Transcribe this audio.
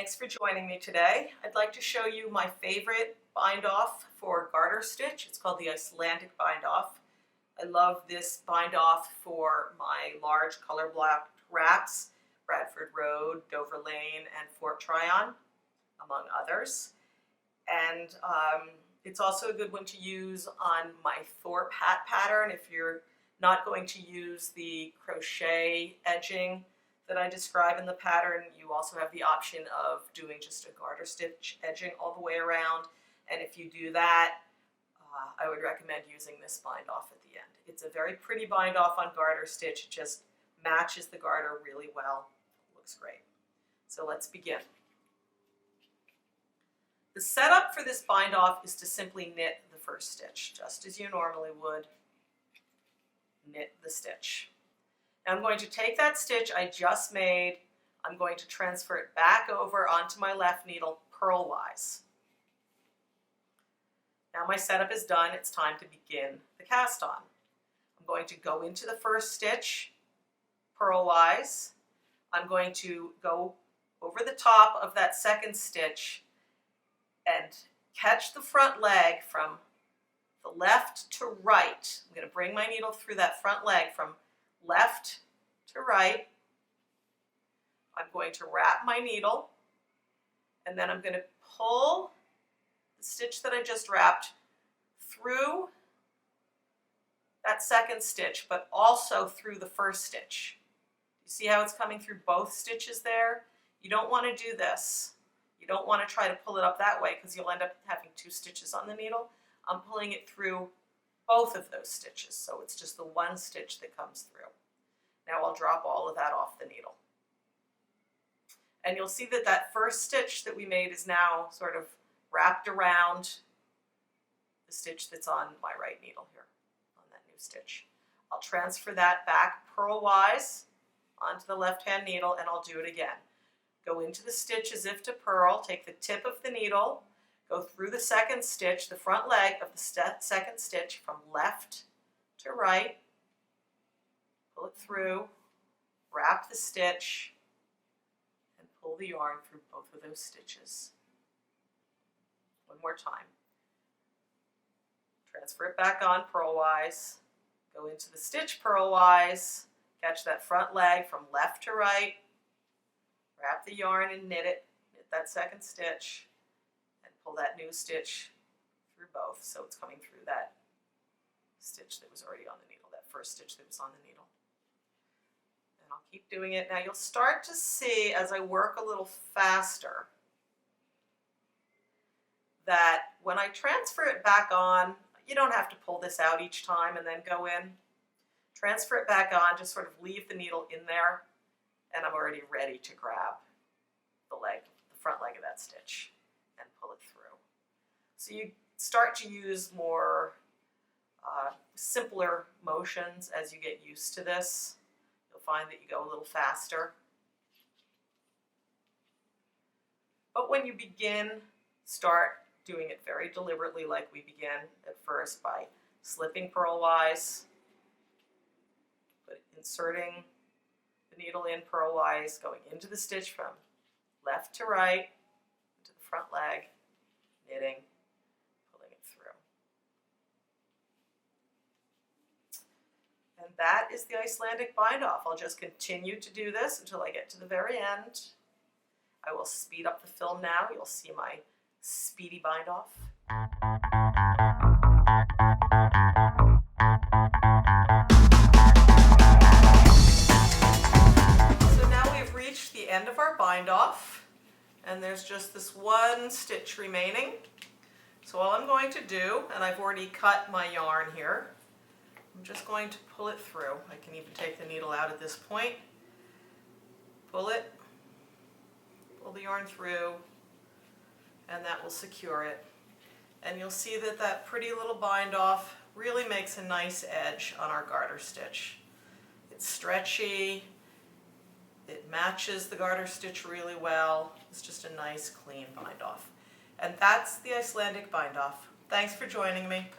Thanks for joining me today. I'd like to show you my favorite bind off for garter stitch. It's called the Icelandic bind off. I love this bind off for my large color block wraps, Bradford Road, Dover Lane, and Fort Tryon, among others. And it's also a good one to use on my Thorpe hat pattern if you're not going to use the crochet edging that I describe in the pattern. You also have the option of doing just a garter stitch edging all the way around, and if you do that, I would recommend using this bind off at the end. It's a very pretty bind off on garter stitch. It just matches the garter really well. It looks great. So let's begin. The setup for this bind off is to simply knit the first stitch, just as you normally would. Knit the stitch. Now I'm going to take that stitch I just made, I'm going to transfer it back over onto my left needle purlwise. Now my setup is done, it's time to begin the cast on. I'm going to go into the first stitch purlwise. I'm going to go over the top of that second stitch and catch the front leg from the left to right. I'm going to bring my needle through that front leg from left to right. I'm going to wrap my needle, and then I'm going to pull the stitch that I just wrapped through that second stitch, but also through the first stitch. You see how it's coming through both stitches there? You don't want to do this. You don't want to try to pull it up that way because you'll end up having two stitches on the needle. I'm pulling it through both of those stitches, so it's just the one stitch that comes through. Now I'll drop all of that off the needle. And you'll see that that first stitch that we made is now sort of wrapped around the stitch that's on my right needle here, on that new stitch. I'll transfer that back purlwise onto the left-hand needle, and I'll do it again. Go into the stitch as if to purl, take the tip of the needle, go through the second stitch, the front leg of the second stitch from left to right, pull it through, wrap the stitch, and pull the yarn through both of those stitches. One more time. Transfer it back on purlwise, go into the stitch purlwise, catch that front leg from left to right, wrap the yarn and knit it, knit that second stitch, and pull that new stitch through both, so it's coming through that stitch that was already on the needle, that first stitch that was on the needle. And I'll keep doing it. Now you'll start to see as I work a little faster that when I transfer it back on, you don't have to pull this out each time and then go in. Transfer it back on, just sort of leave the needle in there, and I'm already ready to grab the leg, the front leg of that stitch, and pull it through. So you start to use more simpler motions as you get used to this. You'll find that you go a little faster. But when you begin, start doing it very deliberately like we began at first by slipping purlwise, but inserting the needle in purlwise, going into the stitch from left to right, to the front leg, knitting, pulling it through. And that is the Icelandic bind off. I'll just continue to do this until I get to the very end. I will speed up the film now. You'll see my speedy bind off. So now we've reached the end of our bind off, and there's just this one stitch remaining. So all I'm going to do, and I've already cut my yarn here, I'm just going to pull it through. I can even take the needle out at this point. Pull it, pull the yarn through, and that will secure it. And you'll see that that pretty little bind off really makes a nice edge on our garter stitch. It's stretchy, it matches the garter stitch really well. It's just a nice clean bind off. And that's the Icelandic bind off. Thanks for joining me.